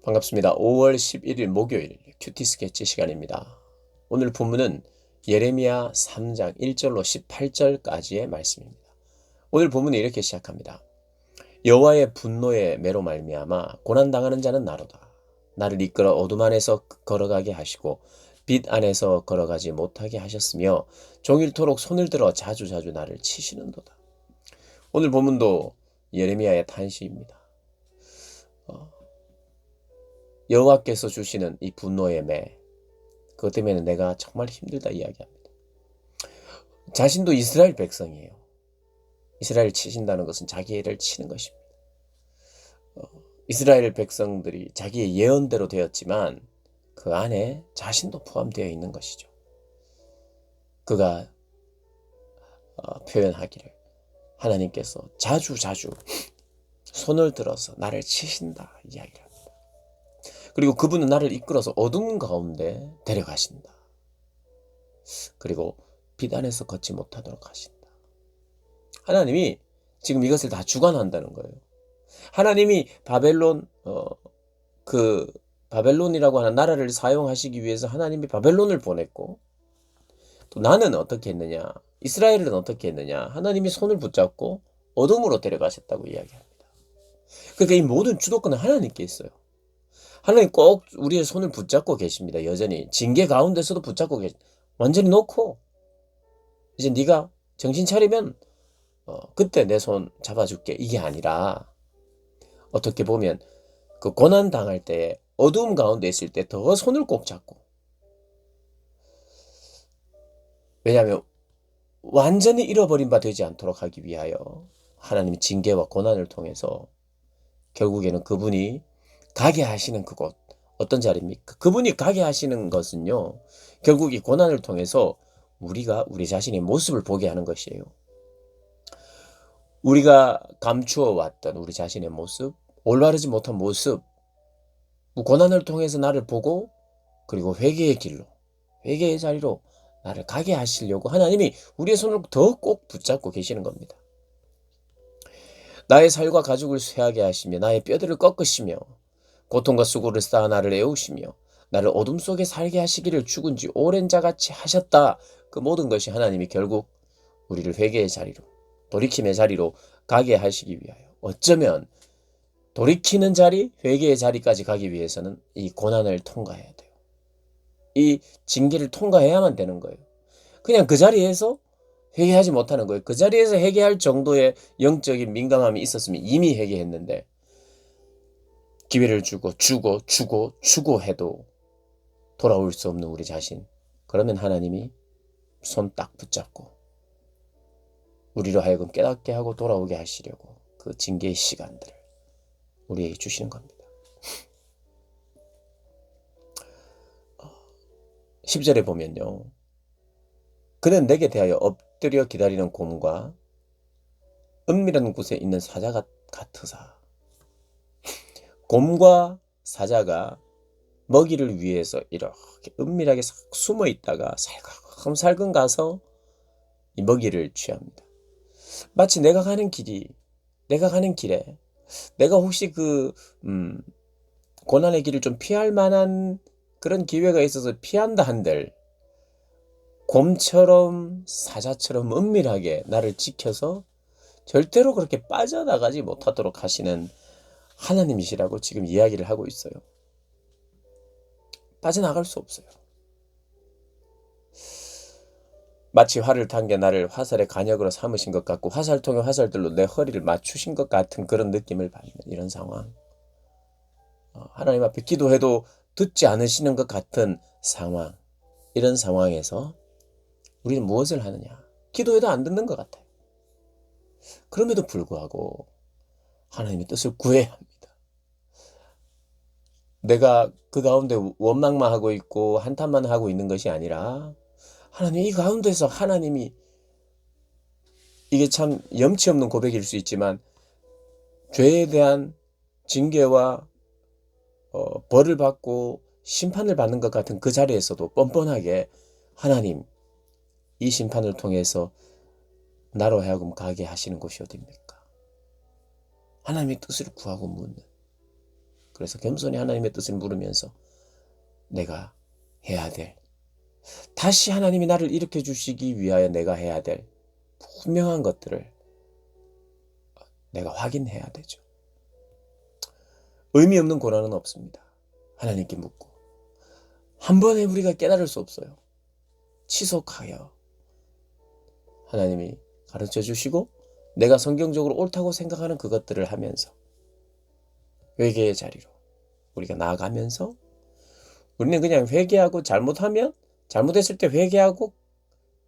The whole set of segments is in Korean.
반갑습니다. 5월 11일 목요일 큐티 스케치 시간입니다. 오늘 본문은 예레미야 3장 1절로 18절까지의 말씀입니다. 오늘 본문이 이렇게 시작합니다. 여호와의 분노의 매로 말미암아 고난당하는 자는 나로다. 나를 이끌어 어둠 안에서 걸어가게 하시고 빛 안에서 걸어가지 못하게 하셨으며 종일토록 손을 들어 자주자주 나를 치시는도다. 오늘 본문도 예레미야의 탄식입니다. 여호와께서 주시는 이 분노의 매, 그것 때문에 내가 정말 힘들다 이야기합니다. 자신도 이스라엘 백성이에요. 이스라엘을 치신다는 것은 자기를 치는 것입니다. 이스라엘 백성들이 자기의 예언대로 되었지만 그 안에 자신도 포함되어 있는 것이죠. 그가 표현하기를 하나님께서 자주자주 손을 들어서 나를 치신다 이야기를 합니다. 그리고 그분은 나를 이끌어서 어둠 가운데 데려가신다. 그리고 빛 안에서 걷지 못하도록 하신다. 하나님이 지금 이것을 다 주관한다는 거예요. 하나님이 바벨론이라고 하는 나라를 사용하시기 위해서 하나님이 바벨론을 보냈고, 또 나는 어떻게 했느냐, 이스라엘은 어떻게 했느냐, 하나님이 손을 붙잡고 어둠으로 데려가셨다고 이야기합니다. 그러니까 이 모든 주도권은 하나님께 있어요. 하나님 꼭 우리의 손을 붙잡고 계십니다. 여전히 징계 가운데서도 붙잡고 완전히 놓고 이제 네가 정신 차리면 그때 내 손 잡아줄게, 이게 아니라 어떻게 보면 그 고난 당할 때 어두움 가운데 있을 때 더 손을 꼭 잡고, 왜냐하면 완전히 잃어버린 바 되지 않도록 하기 위하여 하나님이 징계와 고난을 통해서 결국에는 그분이 가게 하시는 그곳, 어떤 자리입니까? 그분이 가게 하시는 것은요, 결국 이 고난을 통해서 우리가 우리 자신의 모습을 보게 하는 것이에요. 우리가 감추어 왔던 우리 자신의 모습, 올바르지 못한 모습, 고난을 통해서 나를 보고, 그리고 회개의 길로, 회개의 자리로 나를 가게 하시려고 하나님이 우리의 손을 더 꼭 붙잡고 계시는 겁니다. 나의 살과 가죽을 쇠하게 하시며 나의 뼈들을 꺾으시며 고통과 수고를 쌓아 나를 애우시며 나를 어둠 속에 살게 하시기를 죽은 지 오랜 자같이 하셨다. 그 모든 것이 하나님이 결국 우리를 회개의 자리로, 돌이킴의 자리로 가게 하시기 위하여, 어쩌면 돌이키는 자리, 회개의 자리까지 가기 위해서는 이 고난을 통과해야 돼요. 이 징계를 통과해야만 되는 거예요. 그냥 그 자리에서 회개하지 못하는 거예요. 그 자리에서 회개할 정도의 영적인 민감함이 있었으면 이미 회개했는데, 기회를 주고 해도 돌아올 수 없는 우리 자신, 그러면 하나님이 손 딱 붙잡고 우리로 하여금 깨닫게 하고 돌아오게 하시려고 그 징계의 시간들을 우리에게 주시는 겁니다. 10절에 보면요, 그는 내게 대하여 엎드려 기다리는 곰과 은밀한 곳에 있는 사자 같으사. 곰과 사자가 먹이를 위해서 이렇게 은밀하게 숨어 있다가 살금살금 가서 이 먹이를 취합니다. 마치 내가 가는 길에 내가 혹시 고난의 길을 좀 피할 만한 그런 기회가 있어서 피한다 한들, 곰처럼 사자처럼 은밀하게 나를 지켜서 절대로 그렇게 빠져나가지 못하도록 하시는 하나님이시라고 지금 이야기를 하고 있어요. 빠져나갈 수 없어요. 마치 활을 당겨 나를 화살의 간역으로 삼으신 것 같고 화살통의 화살들로 내 허리를 맞추신 것 같은 그런 느낌을 받는 이런 상황. 하나님 앞에 기도해도 듣지 않으시는 것 같은 상황. 이런 상황에서 우리는 무엇을 하느냐? 기도해도 안 듣는 것 같아요. 그럼에도 불구하고 하나님의 뜻을 구해야 합니다. 내가 그 가운데 원망만 하고 있고 한탄만 하고 있는 것이 아니라, 하나님 이 가운데서 하나님이, 이게 참 염치 없는 고백일 수 있지만 죄에 대한 징계와 벌을 받고 심판을 받는 것 같은 그 자리에서도 뻔뻔하게 하나님, 이 심판을 통해서 나로 하여금 가게 하시는 곳이 어디입니까? 하나님의 뜻을 구하고 묻는, 그래서 겸손히 하나님의 뜻을 물으면서 내가 해야 될, 다시 하나님이 나를 일으켜 주시기 위하여 내가 해야 될 분명한 것들을 내가 확인해야 되죠. 의미 없는 고난은 없습니다. 하나님께 묻고 한 번에 우리가 깨달을 수 없어요. 지속하여 하나님이 가르쳐 주시고 내가 성경적으로 옳다고 생각하는 그것들을 하면서 회개의 자리로 우리가 나아가면서 우리는 그냥 회개하고 잘못하면 잘못했을 때 회개하고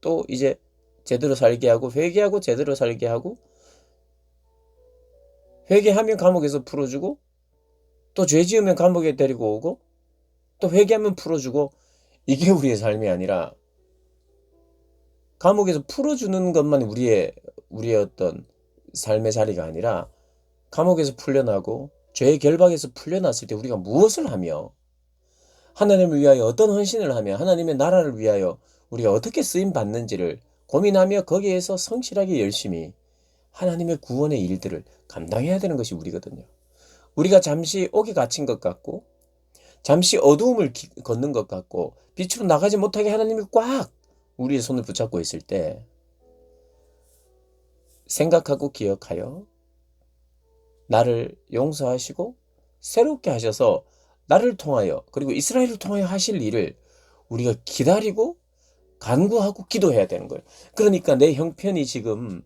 또 이제 제대로 살게 하고 회개하고 제대로 살게 하고 회개하면 감옥에서 풀어주고 또 죄 지으면 감옥에 데리고 오고 또 회개하면 풀어주고 이게 우리의 삶이 아니라 감옥에서 풀어주는 것만 우리의 어떤 삶의 자리가 아니라 감옥에서 풀려나고 죄의 결박에서 풀려났을 때 우리가 무엇을 하며 하나님을 위하여 어떤 헌신을 하며 하나님의 나라를 위하여 우리가 어떻게 쓰임 받는지를 고민하며 거기에서 성실하게 열심히 하나님의 구원의 일들을 감당해야 되는 것이 우리거든요. 우리가 잠시 옥에 갇힌 것 같고 잠시 어두움을 걷는 것 같고 빛으로 나가지 못하게 하나님이 꽉 우리의 손을 붙잡고 있을 때 생각하고 기억하여 나를 용서하시고 새롭게 하셔서 나를 통하여 그리고 이스라엘을 통하여 하실 일을 우리가 기다리고 간구하고 기도해야 되는 거예요. 그러니까 내 형편이 지금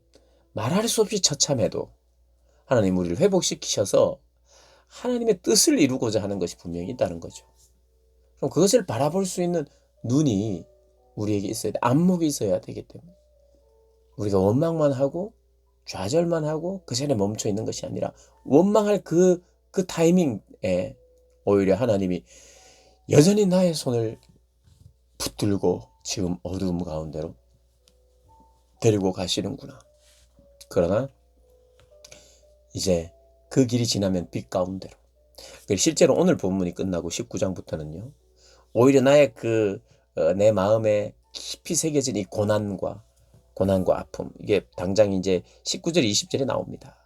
말할 수 없이 처참해도 하나님 우리를 회복시키셔서 하나님의 뜻을 이루고자 하는 것이 분명히 있다는 거죠. 그럼 그것을 바라볼 수 있는 눈이 우리에게 있어야 돼. 안목이 있어야 되기 때문에 우리가 원망만 하고 좌절만 하고 그 전에 멈춰 있는 것이 아니라 원망할 그 타이밍에 오히려 하나님이 여전히 나의 손을 붙들고 지금 어두움 가운데로 데리고 가시는구나. 그러나 이제 그 길이 지나면 빛 가운데로. 실제로 오늘 본문이 끝나고 19장부터는요. 오히려 나의 내 마음에 깊이 새겨진 이 고난과 아픔. 이게 당장 이제 19절 20절에 나옵니다.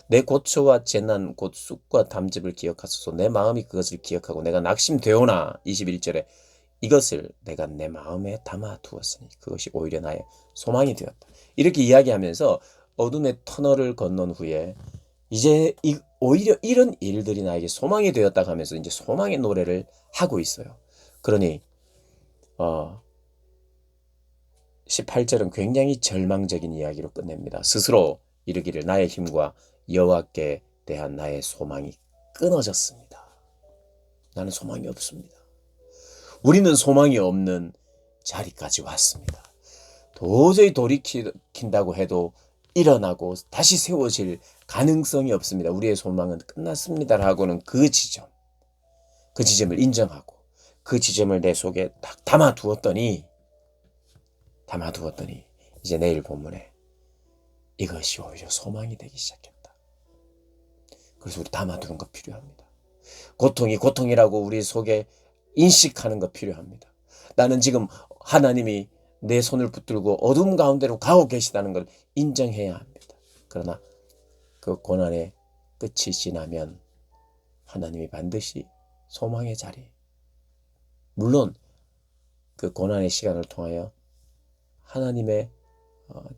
내 고초와 재난 곧 쑥과 담즙을 기억하소서. 내 마음이 그것을 기억하고 내가 낙심되오나 21절에 이것을 내가 내 마음에 담아두었으니 그것이 오히려 나의 소망이 되었다. 이렇게 이야기하면서 어둠의 터널을 건넌 후에 이제 오히려 이런 일들이 나에게 소망이 되었다 하면서 이제 소망의 노래를 하고 있어요. 그러니 18절은 굉장히 절망적인 이야기로 끝냅니다. 스스로 이르기를 나의 힘과 여호와께 대한 나의 소망이 끊어졌습니다. 나는 소망이 없습니다. 우리는 소망이 없는 자리까지 왔습니다. 도저히 돌이킨다고 해도 일어나고 다시 세워질 가능성이 없습니다. 우리의 소망은 끝났습니다라고는 그 지점을 인정하고 그 지점을 내 속에 딱 담아두었더니 이제 내일 본문에 이것이 오히려 소망이 되기 시작했다. 그래서 우리 담아두는 거 필요합니다. 고통이 고통이라고 우리 속에 인식하는 거 필요합니다. 나는 지금 하나님이 내 손을 붙들고 어둠 가운데로 가고 계시다는 걸 인정해야 합니다. 그러나 그 고난의 끝이 지나면 하나님이 반드시 소망의 자리, 물론 그 고난의 시간을 통하여 하나님의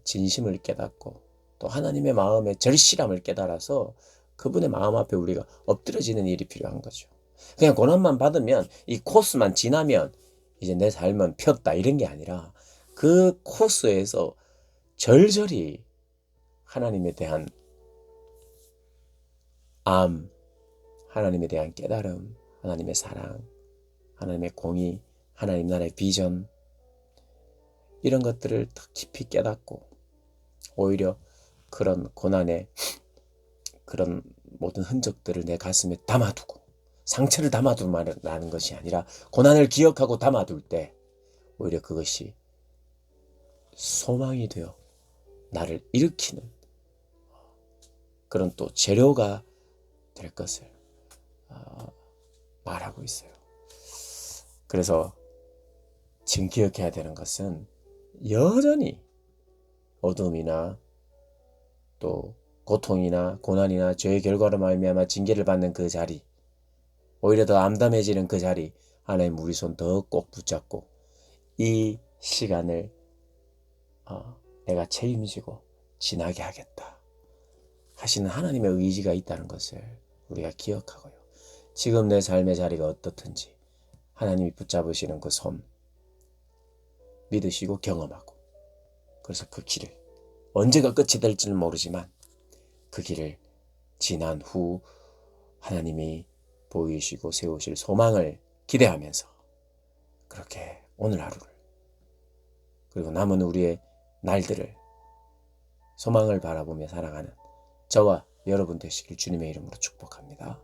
진심을 깨닫고 또 하나님의 마음의 절실함을 깨달아서 그분의 마음 앞에 우리가 엎드려지는 일이 필요한 거죠. 그냥 고난만 받으면 이 코스만 지나면 이제 내 삶은 폈다 이런 게 아니라 그 코스에서 절절히 하나님에 대한 하나님에 대한 깨달음, 하나님의 사랑, 하나님의 공의, 하나님 나라의 비전 이런 것들을 더 깊이 깨닫고 오히려 그런 고난의 그런 모든 흔적들을 내 가슴에 담아두고 상처를 담아두라는 것이 아니라 고난을 기억하고 담아둘 때 오히려 그것이 소망이 되어 나를 일으키는 그런 또 재료가 될 것을 말하고 있어요. 그래서 지금 기억해야 되는 것은 여전히 어둠이나 또 고통이나 고난이나 죄의 결과로 말미암아 징계를 받는 그 자리, 오히려 더 암담해지는 그 자리, 하나님 우리 손 더 꼭 붙잡고 이 시간을 내가 책임지고 지나게 하겠다 하시는 하나님의 의지가 있다는 것을 우리가 기억하고요. 지금 내 삶의 자리가 어떻든지 하나님이 붙잡으시는 그 손 믿으시고 경험하고, 그래서 그 길을, 언제가 끝이 될지는 모르지만 그 길을 지난 후 하나님이 보이시고 세우실 소망을 기대하면서 그렇게 오늘 하루를, 그리고 남은 우리의 날들을 소망을 바라보며 살아가는 저와 여러분 되시길 주님의 이름으로 축복합니다.